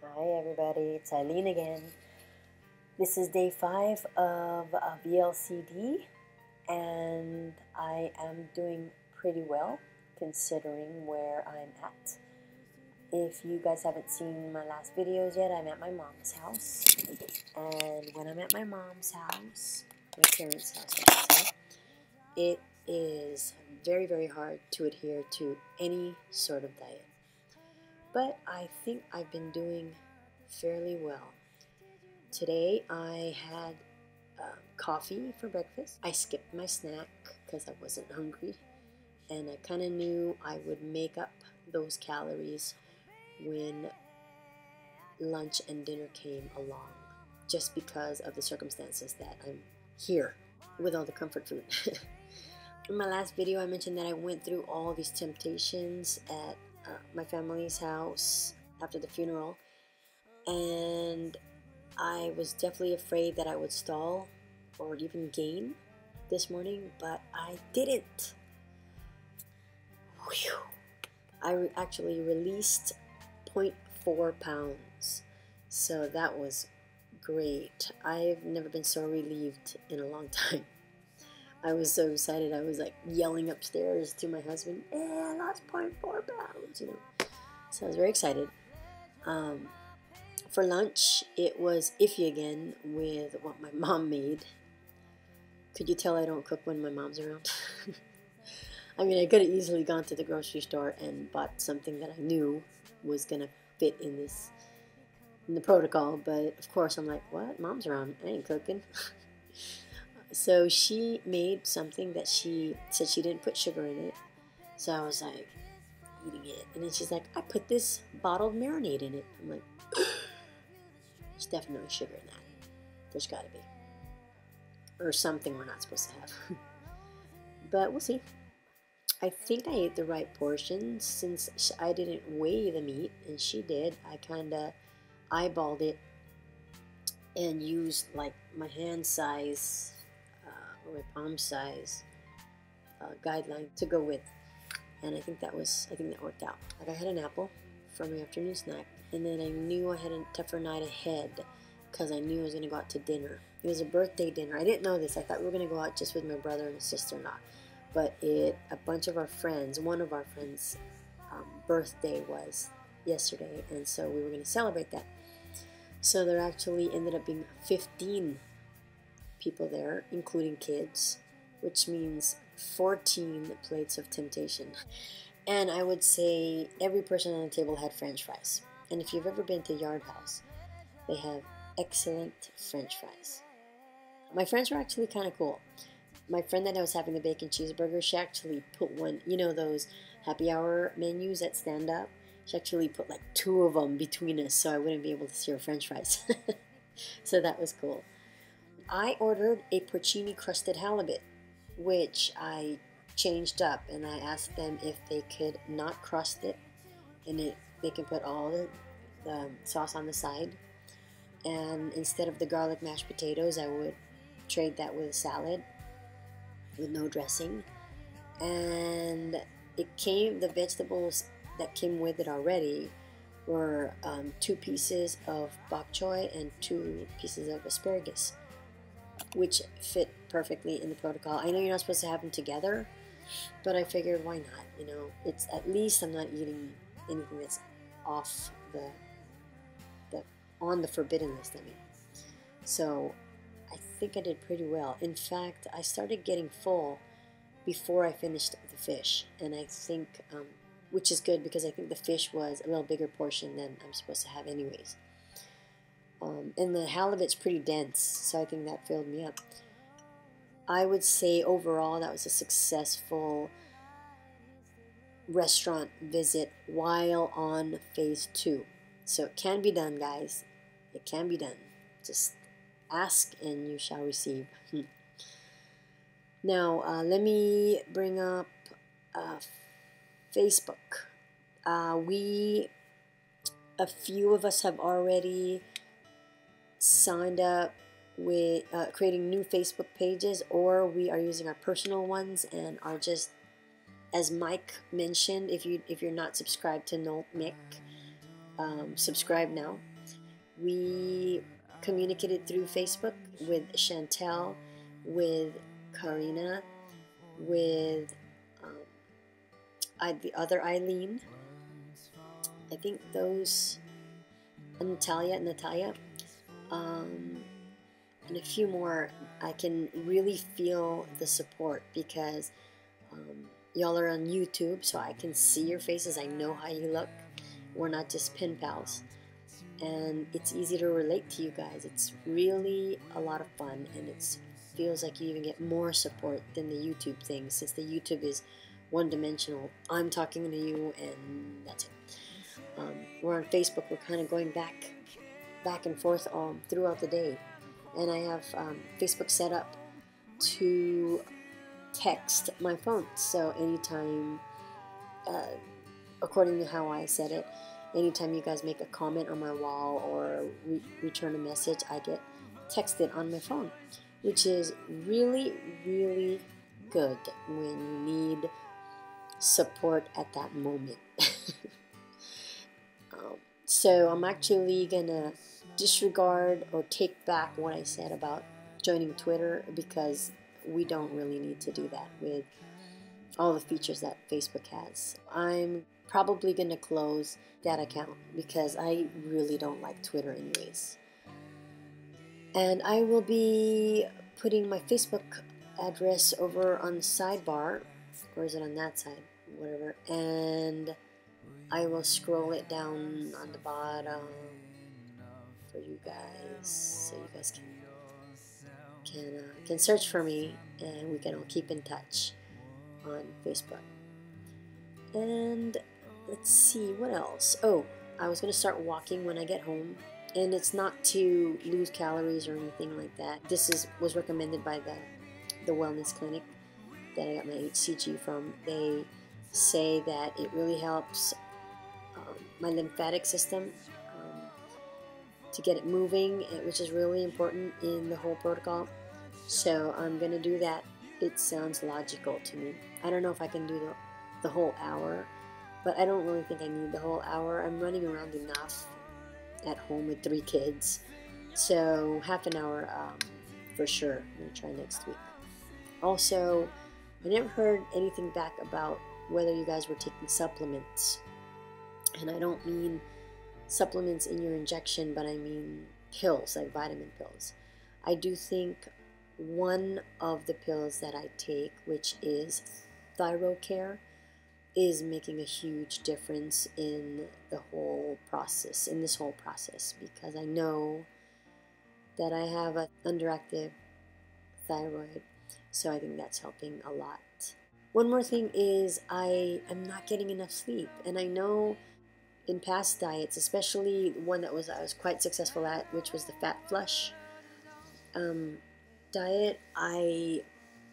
Hi everybody, it's Eileen again. This is day 5 of VLCD and I am doing pretty well considering where I'm at. If you guys haven't seen my last videos yet, I'm at my mom's house. And when I'm at my mom's house, my parents' house I should say, it is very, very hard to adhere to any sort of diet. But I think I've been doing fairly well. Today I had coffee for breakfast. I skipped my snack because I wasn't hungry, and I kind of knew I would make up those calories when lunch and dinner came along, just because of the circumstances that I'm here with all the comfort food. In my last video I mentioned that I went through all these temptations at my family's house after the funeral, and I was definitely afraid that I would stall or even gain this morning, but I didn't. Whew. I actually released 0.4 pounds, so that was great. I've never been so relieved in a long time. I was so excited. I was like yelling upstairs to my husband, I lost 0.4 pounds, So I was very excited. For lunch, it was iffy again with what my mom made. Could you tell I don't cook when my mom's around? I mean, I could have easily gone to the grocery store and bought something that I knew was going to fit in the protocol, but of course I'm like, what? Mom's around. I ain't cooking. So she made something that she said she didn't put sugar in it. So I was like, eating it. And then she's like, I put this bottled marinade in it. I'm like, there's definitely sugar in that. There's got to be. Or something we're not supposed to have. But we'll see. I think I ate the right portion since I didn't weigh the meat and she did. I kind of eyeballed it and used like my hand size or my palm size guideline to go with, and I think that worked out. Like I had an apple for my afternoon snack, and then I knew I had a tougher night ahead because I knew I was going to go out to dinner. It was a birthday dinner. I didn't know this. I thought we were going to go out just with my brother and sister-in-law, but a bunch of our friends, one of our friends' birthday was yesterday, and so we were going to celebrate that. So there actually ended up being 15 people there, including kids, which means 14 plates of temptation. And I would say every person on the table had French fries. And if you've ever been to Yard House, they have excellent French fries. My friends were actually kind of cool. My friend that I was having the bacon cheeseburger, she actually put one, those happy hour menus that stand up? She actually put like 2 of them between us so I wouldn't be able to see her French fries. So that was cool. I ordered a porcini crusted halibut, which I changed up, and I asked them if they could not crust it, and they can put all the sauce on the side. And instead of the garlic mashed potatoes, I would trade that with a salad with no dressing. And the vegetables that came with it already were 2 pieces of bok choy and 2 pieces of asparagus, which fit perfectly in the protocol. I know you're not supposed to have them together, but I figured why not? It's at least I'm not eating anything that's off on the forbidden list. So I think I did pretty well. In fact, I started getting full before I finished the fish, and I think, which is good because I think the fish was a little bigger portion than I'm supposed to have anyways. And the halibut's pretty dense, so I think that filled me up. I would say overall that was a successful restaurant visit while on phase 2. So it can be done, guys. It can be done. Just ask and you shall receive. Now, let me bring up Facebook. A few of us have already signed up with creating new Facebook pages, or we are using our personal ones and are just, as Mike mentioned, if you're not subscribed to No Mick, subscribe now. We communicated through Facebook with Chantel, with Karina, with the other Eileen. I think those, Natalia, and a few more. I can really feel the support because y'all are on YouTube, so I can see your faces. I know how you look. We're not just pen pals. And it's easy to relate to you guys. It's really a lot of fun, and it feels like you even get more support than the YouTube thing, since the YouTube is one-dimensional. I'm talking to you, and that's it. We're on Facebook. We're kind of going back and forth throughout the day. And I have Facebook set up to text my phone. So anytime, according to how I said it, anytime you guys make a comment on my wall or return a message, I get texted on my phone, which is really, really good when you need support at that moment. So I'm actually gonna disregard or take back what I said about joining Twitter, because we don't really need to do that with all the features that Facebook has. I'm probably gonna close that account because I really don't like Twitter anyways. And I will be putting my Facebook address over on the sidebar, or is it on that side? Whatever. And I will scroll it down on the bottom for you guys, so you guys can search for me, and we can all keep in touch on Facebook. And let's see what else. Oh, I was gonna start walking when I get home, and it's not to lose calories or anything like that. This was recommended by the wellness clinic that I got my HCG from. They say that it really helps my lymphatic system to get it moving, which is really important in the whole protocol. So I'm gonna do that. It sounds logical to me. I don't know if I can do the whole hour, but I don't really think I need the whole hour. I'm running around enough at home with 3 kids, so half an hour for sure. I'm gonna try next week. Also, I never heard anything back about whether you guys were taking supplements. And I don't mean supplements in your injection, but I mean pills, like vitamin pills. I do think one of the pills that I take, which is ThyroCare, is making a huge difference in the whole process, because I know that I have an underactive thyroid, so I think that's helping a lot. One more thing is I am not getting enough sleep, and I know in past diets, especially one that I was quite successful at, which was the fat flush diet,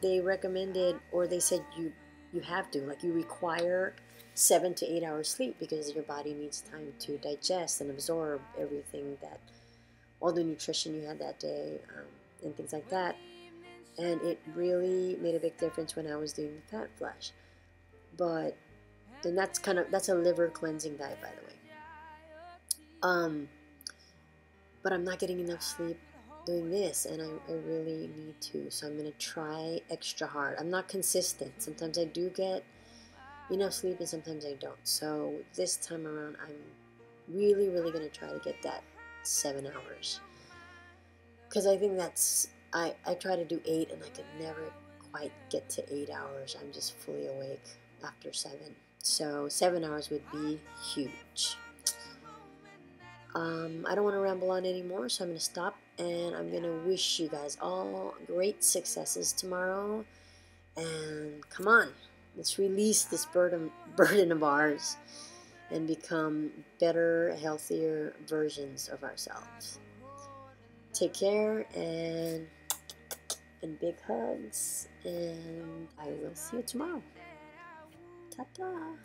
they recommended, or they said you have to, like, you require 7 to 8 hours sleep because your body needs time to digest and absorb everything, that all the nutrition you had that day, and things like that. And it really made a big difference when I was doing the fat flush. And that's a liver cleansing diet, by the way. But I'm not getting enough sleep doing this, and I really need to, so I'm going to try extra hard. I'm not consistent. Sometimes I do get enough sleep, and sometimes I don't. So this time around, I'm really, really going to try to get that 7 hours. Because I think I try to do 8, and I could never quite get to 8 hours. I'm just fully awake after 7. So 7 hours would be huge. I don't want to ramble on anymore, so I'm going to stop, and I'm going to wish you guys all great successes tomorrow. And come on, let's release this burden of ours and become better, healthier versions of ourselves. Take care, and big hugs, and I will see you tomorrow. Ta-ta.